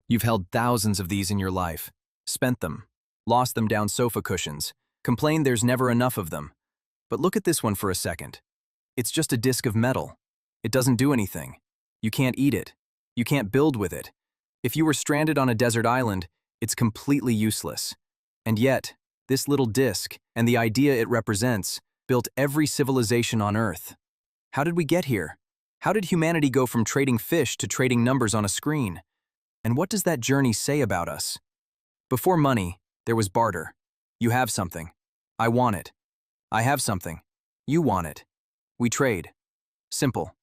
You've held thousands of these in your life, spent them, lost them down sofa cushions, complained there's never enough of them. But look at this one for a second. It's just a disc of metal. It doesn't do anything. You can't eat it. You can't build with it. If you were stranded on a desert island, it's completely useless. And yet, this little disc and the idea it represents built every civilization on Earth. How did we get here? How did humanity go from trading fish to trading numbers on a screen? And what does that journey say about us? Before money, there was barter. You have something. I want it. I have something. You want it. We trade. Simple.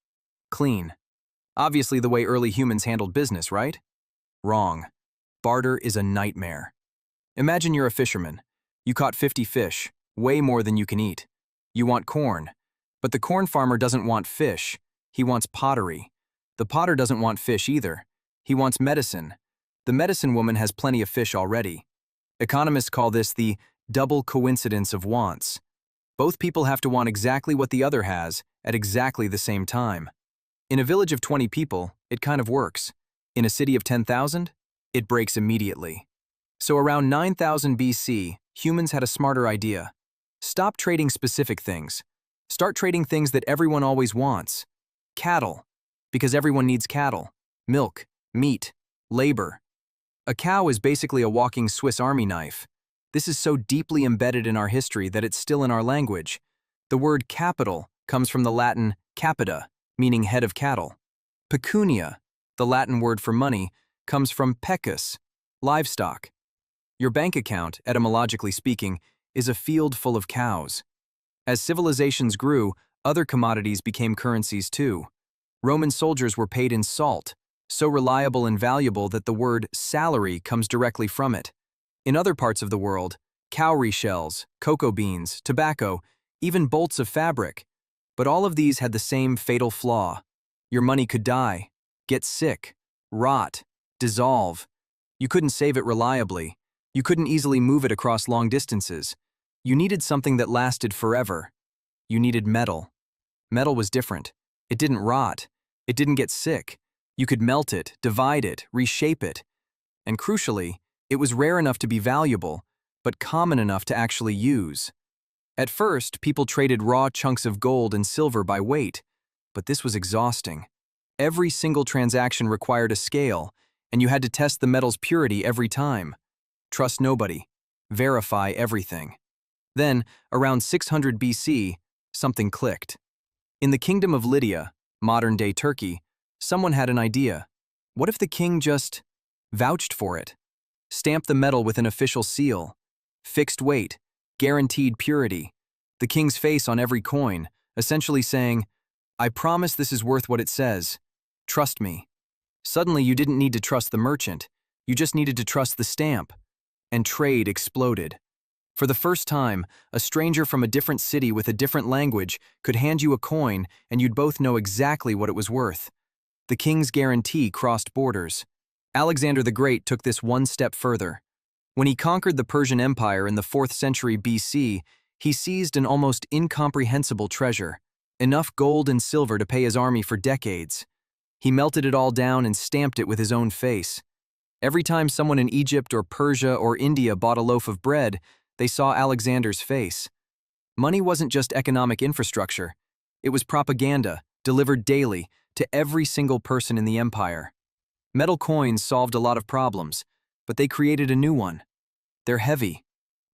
Clean. Obviously the way early humans handled business, right? Wrong. Barter is a nightmare. Imagine you're a fisherman. You caught 50 fish, way more than you can eat. You want corn. But the corn farmer doesn't want fish. He wants pottery. The potter doesn't want fish either. He wants medicine. The medicine woman has plenty of fish already. Economists call this the double coincidence of wants. Both people have to want exactly what the other has at exactly the same time. In a village of 20 people, it kind of works. In a city of 10,000, it breaks immediately. So around 9000 BC, humans had a smarter idea. Stop trading specific things. Start trading things that everyone always wants. Cattle, because everyone needs cattle. Milk, meat, labor. A cow is basically a walking Swiss Army knife. This is so deeply embedded in our history that it's still in our language. The word capital comes from the Latin capita, meaning head of cattle. Pecunia, the Latin word for money, comes from pecus, livestock. Your bank account, etymologically speaking, is a field full of cows. As civilizations grew, other commodities became currencies too. Roman soldiers were paid in salt, so reliable and valuable that the word salary comes directly from it. In other parts of the world, cowrie shells, cocoa beans, tobacco, even bolts of fabric. But all of these had the same fatal flaw. Your money could die, get sick, rot, dissolve. You couldn't save it reliably. You couldn't easily move it across long distances. You needed something that lasted forever. You needed metal. Metal was different. It didn't rot. It didn't get sick. You could melt it, divide it, reshape it. And crucially, it was rare enough to be valuable, but common enough to actually use. At first, people traded raw chunks of gold and silver by weight, but this was exhausting. Every single transaction required a scale, and you had to test the metal's purity every time. Trust nobody. Verify everything. Then, around 600 BC, something clicked. In the kingdom of Lydia, modern-day Turkey, someone had an idea. What if the king just vouched for it? Stamped the metal with an official seal. Fixed weight, guaranteed purity. The king's face on every coin, essentially saying, I promise this is worth what it says. Trust me. Suddenly you didn't need to trust the merchant. You just needed to trust the stamp. And trade exploded. For the first time, a stranger from a different city with a different language could hand you a coin and you'd both know exactly what it was worth. The king's guarantee crossed borders. Alexander the Great took this one step further. When he conquered the Persian Empire in the 4th century BC, he seized an almost incomprehensible treasure, enough gold and silver to pay his army for decades. He melted it all down and stamped it with his own face. Every time someone in Egypt or Persia or India bought a loaf of bread, they saw Alexander's face. Money wasn't just economic infrastructure. It was propaganda, delivered daily, to every single person in the empire. Metal coins solved a lot of problems, but they created a new one. They're heavy.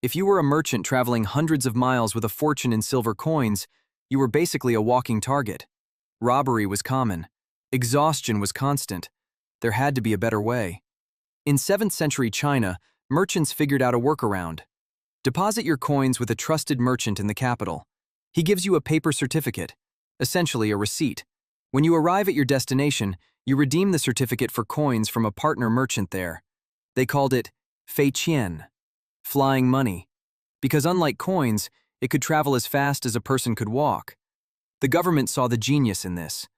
If you were a merchant traveling hundreds of miles with a fortune in silver coins, you were basically a walking target. Robbery was common. Exhaustion was constant. There had to be a better way. In 7th century China, merchants figured out a workaround. Deposit your coins with a trusted merchant in the capital. He gives you a paper certificate, essentially a receipt. When you arrive at your destination, you redeem the certificate for coins from a partner merchant there. They called it fei qian, flying money, because unlike coins, it could travel as fast as a person could walk. The government saw the genius in this.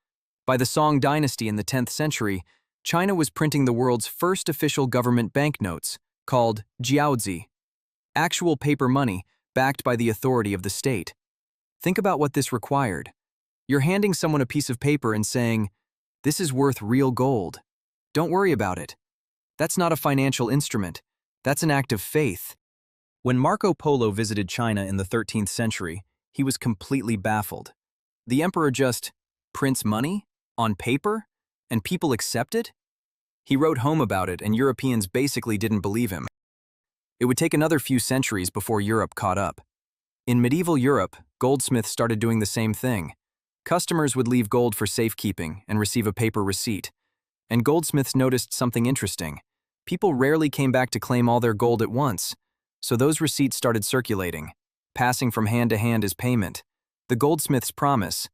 By the Song dynasty in the 10th century, China was printing the world's first official government banknotes, called jiaozi, actual paper money backed by the authority of the state. Think about what this required. You're handing someone a piece of paper and saying, "This is worth real gold. Don't worry about it." That's not a financial instrument. That's an act of faith. When Marco Polo visited China in the 13th century, he was completely baffled. The emperor just prints money? On paper? And people accept it? He wrote home about it, and Europeans basically didn't believe him. It would take another few centuries before Europe caught up. In medieval Europe, goldsmiths started doing the same thing. Customers would leave gold for safekeeping and receive a paper receipt. And goldsmiths noticed something interesting. People rarely came back to claim all their gold at once, so those receipts started circulating, passing from hand to hand as payment. The goldsmith's promise,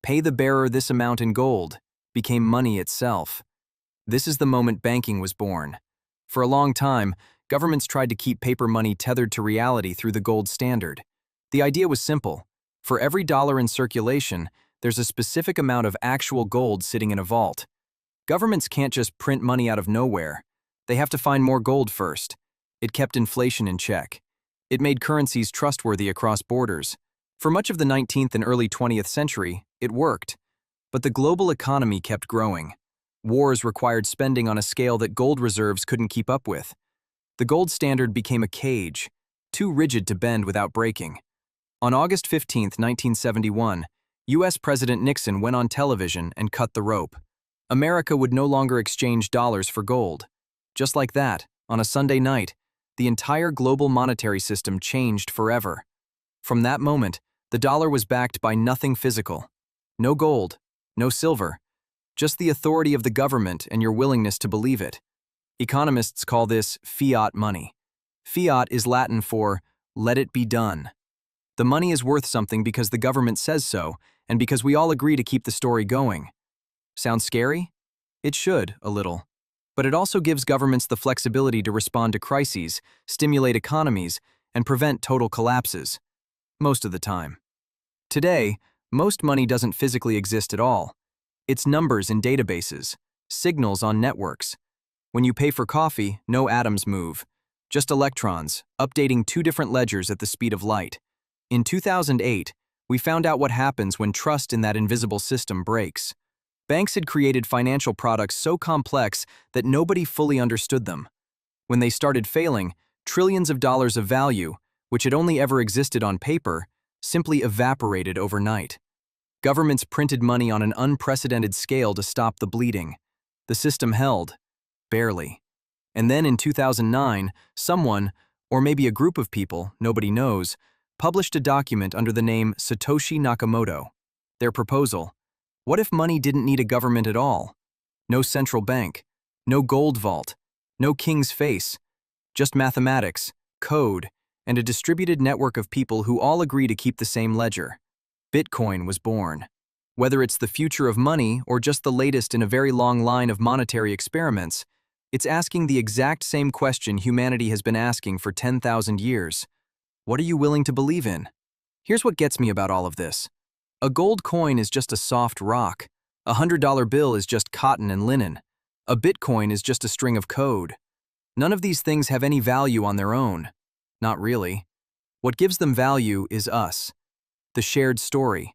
"Pay the bearer this amount in gold," became money itself. This is the moment banking was born. For a long time, governments tried to keep paper money tethered to reality through the gold standard. The idea was simple. For every dollar in circulation, there's a specific amount of actual gold sitting in a vault. Governments can't just print money out of nowhere. They have to find more gold first. It kept inflation in check. It made currencies trustworthy across borders. For much of the 19th and early 20th century, it worked. But the global economy kept growing. Wars required spending on a scale that gold reserves couldn't keep up with. The gold standard became a cage, too rigid to bend without breaking. On August 15, 1971, U.S. President Nixon went on television and cut the rope. America would no longer exchange dollars for gold. Just like that, on a Sunday night, the entire global monetary system changed forever. From that moment, the dollar was backed by nothing physical. No gold, no silver, just the authority of the government and your willingness to believe it. Economists call this fiat money. Fiat is Latin for "let it be done." The money is worth something because the government says so, and because we all agree to keep the story going. Sounds scary? It should, a little. But it also gives governments the flexibility to respond to crises, stimulate economies, and prevent total collapses. Most of the time. Today, most money doesn't physically exist at all. It's numbers in databases, signals on networks. When you pay for coffee, no atoms move, just electrons, updating two different ledgers at the speed of light. In 2008, we found out what happens when trust in that invisible system breaks. Banks had created financial products so complex that nobody fully understood them. When they started failing, trillions of dollars of value, which had only ever existed on paper, simply evaporated overnight. Governments printed money on an unprecedented scale to stop the bleeding. The system held. Barely. And then in 2009, someone, or maybe a group of people, nobody knows, published a document under the name Satoshi Nakamoto. Their proposal: what if money didn't need a government at all? No central bank, no gold vault, no king's face, just mathematics, code, and a distributed network of people who all agree to keep the same ledger. Bitcoin was born. Whether it's the future of money or just the latest in a very long line of monetary experiments, it's asking the exact same question humanity has been asking for 10,000 years. What are you willing to believe in? Here's what gets me about all of this. A gold coin is just a soft rock. A $100 bill is just cotton and linen. A Bitcoin is just a string of code. None of these things have any value on their own. Not really. What gives them value is us. The shared story.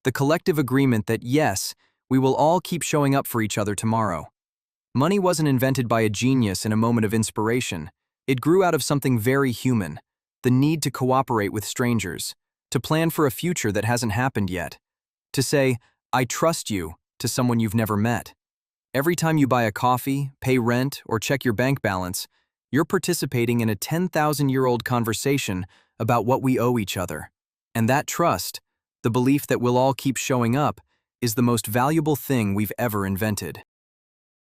The collective agreement that yes, we will all keep showing up for each other tomorrow. Money wasn't invented by a genius in a moment of inspiration. It grew out of something very human. The need to cooperate with strangers. To plan for a future that hasn't happened yet. To say, "I trust you," to someone you've never met. Every time you buy a coffee, pay rent, or check your bank balance, you're participating in a 10,000-year-old conversation about what we owe each other. And that trust, the belief that we'll all keep showing up, is the most valuable thing we've ever invented.